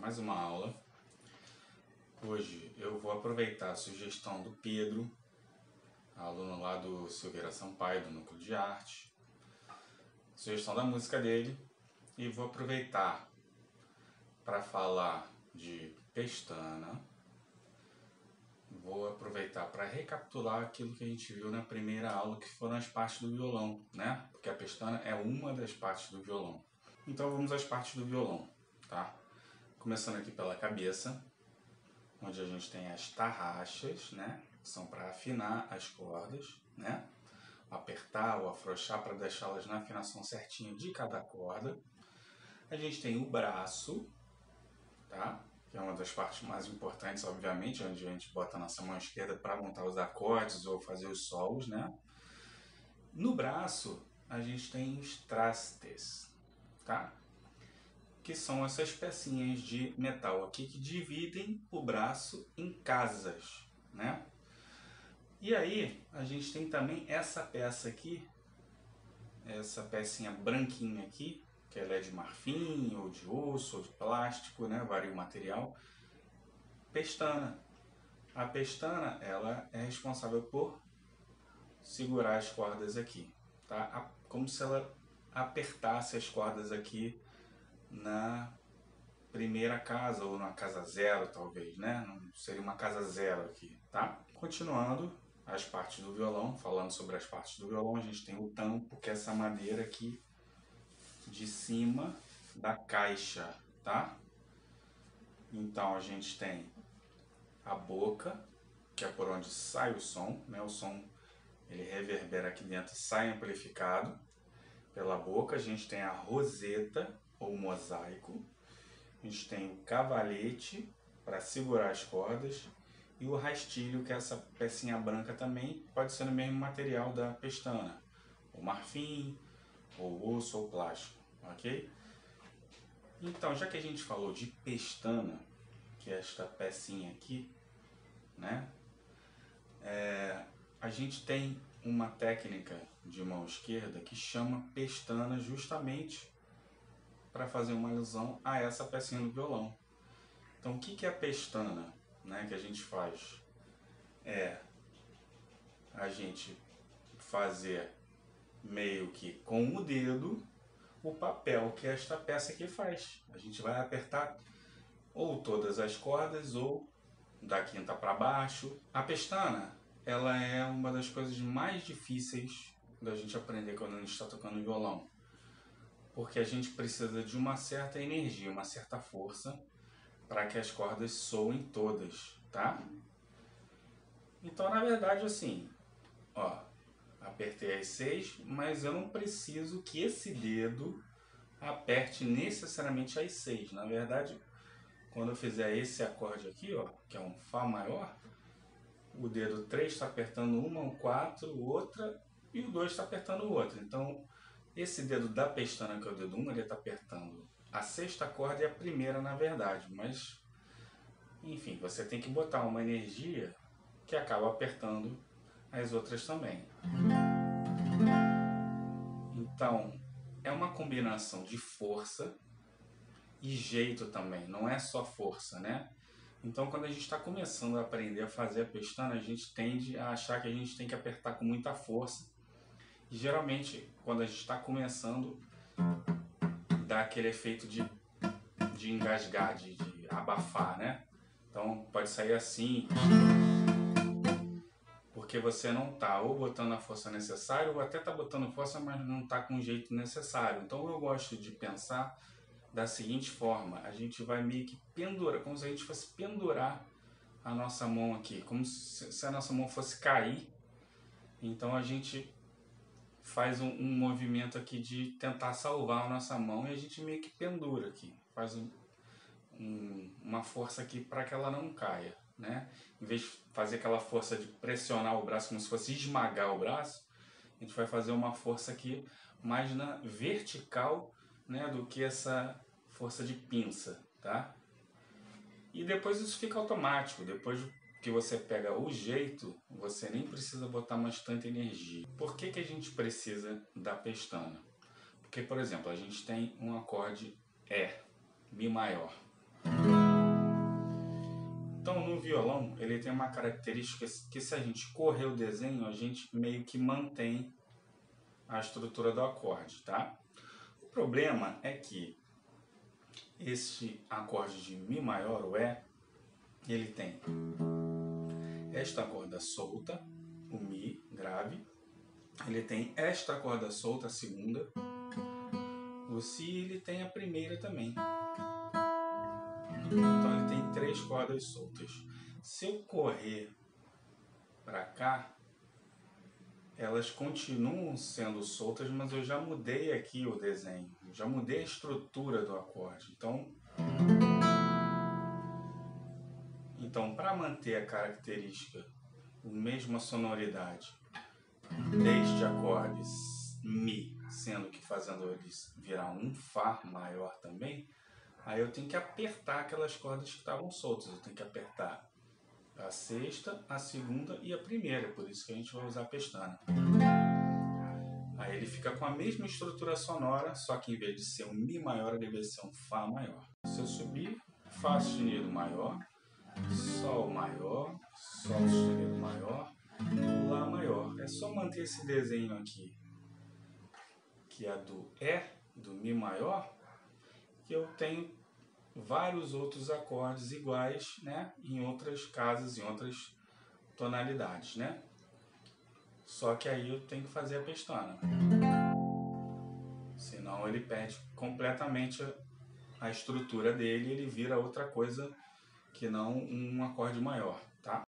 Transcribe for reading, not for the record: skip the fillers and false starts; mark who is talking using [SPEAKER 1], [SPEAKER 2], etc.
[SPEAKER 1] mais uma aula. Hoje eu vou aproveitar a sugestão do Pedro, aluno lá do Silveira Sampaio, do Núcleo de Arte, sugestão da música dele, e vou aproveitar para falar de pestana. Vou aproveitar para recapitular aquilo que a gente viu na primeira aula, que foram as partes do violão, né? Porque a pestana é uma das partes do violão. Então vamos às partes do violão, tá? Começando aqui pela cabeça, onde a gente tem as tarraxas, né? Que são para afinar as cordas, né? Apertar ou afrouxar para deixá-las na afinação certinha de cada corda. A gente tem o braço, tá? Que é uma das partes mais importantes, obviamente, onde a gente bota a nossa mão esquerda para montar os acordes ou fazer os solos, né? No braço, a gente tem os trastes, tá? Que são essas pecinhas de metal aqui que dividem o braço em casas, né? E aí, a gente tem também essa peça aqui, essa pecinha branquinha aqui, que ela é de marfim, ou de osso, ou de plástico, né? Varia o material. Pestana. A pestana, ela é responsável por segurar as cordas aqui, tá? Como se ela apertasse as cordas aqui na primeira casa, ou na casa zero, talvez, né? Não seria uma casa zero aqui, tá? Continuando as partes do violão, falando sobre as partes do violão, a gente tem o tampo, que é essa madeira aqui de cima da caixa, tá? Então a gente tem a boca, que é por onde sai o som, né? O som ele reverbera aqui dentro e sai amplificado pela boca. A gente tem a roseta ou mosaico, a gente tem o cavalete para segurar as cordas e o rastilho, que é essa pecinha branca também, pode ser no mesmo material da pestana, ou marfim, ou osso ou plástico, ok? Então, já que a gente falou de pestana, que é esta pecinha aqui, né? A gente tem uma técnica de mão esquerda que chama pestana justamente para fazer uma alusão a essa pecinha do violão. Então, o que é a pestana, né, que a gente faz? É a gente fazer meio que com o dedo o papel que esta peça aqui faz. A gente vai apertar ou todas as cordas ou da quinta para baixo. A pestana, ela é uma das coisas mais difíceis da gente aprender quando a gente está tocando violão, porque a gente precisa de uma certa energia, uma certa força para que as cordas soem todas, tá? Então, na verdade, assim, ó, apertei as 6, mas eu não preciso que esse dedo aperte necessariamente as 6. Na verdade, quando eu fizer esse acorde aqui, ó, que é um Fá maior, o dedo 3 está apertando uma, o 4, outra, e o 2 está apertando outra. Então, esse dedo da pestana, que é o dedo 1, ele está apertando a sexta corda e a primeira, na verdade. Mas, enfim, você tem que botar uma energia que acaba apertando as outras também. Então, é uma combinação de força e jeito também, não é só força, né? Então, quando a gente está começando a aprender a fazer a pestana, a gente tende a achar que a gente tem que apertar com muita força. E geralmente, quando a gente está começando, dá aquele efeito de engasgar, de abafar, né? Então, pode sair assim, porque você não está ou botando a força necessária, ou até está botando força, mas não está com o jeito necessário. Então, eu gosto de pensar da seguinte forma: a gente vai meio que pendurar, como se a gente fosse pendurar a nossa mão aqui, como se a nossa mão fosse cair. Então a gente faz um movimento aqui de tentar salvar a nossa mão e a gente meio que pendura aqui, faz uma força aqui para que ela não caia, né? Em vez de fazer aquela força de pressionar o braço como se fosse esmagar o braço, a gente vai fazer uma força aqui mais na vertical, né, do que essa força de pinça, tá? E depois isso fica automático. Depois que você pega o jeito, você nem precisa botar mais tanta energia. Por que a gente precisa da pestana? Porque, por exemplo, a gente tem um acorde Mi maior. Então, no violão, ele tem uma característica que se a gente correr o desenho, a gente meio que mantém a estrutura do acorde, tá? O problema é que esse acorde de Mi maior, o E, ele tem esta corda solta, o Mi grave, ele tem esta corda solta, a segunda, o Si ele tem a primeira também. Então ele tem 3 cordas soltas. Se eu correr para cá, elas continuam sendo soltas, mas eu já mudei aqui o desenho, já mudei a estrutura do acorde. Então para manter a característica, a mesma sonoridade deste acorde Mi, sendo que fazendo ele virar um Fá maior também, aí eu tenho que apertar aquelas cordas que estavam soltas. Eu tenho que apertar a sexta, a segunda e a primeira. Por isso que a gente vai usar a pestana. Aí ele fica com a mesma estrutura sonora, só que em vez de ser um Mi maior, ele vai ser um Fá maior. Se eu subir, Fá sustenido maior, Sol maior, Sol sustenido maior, Lá maior. É só manter esse desenho aqui, que é do E, do Mi maior, que eu tenho vários outros acordes iguais, né, em outras casas, em outras tonalidades, né? Só que aí eu tenho que fazer a pestana. Senão ele perde completamente a estrutura dele e ele vira outra coisa que não um acorde maior, tá?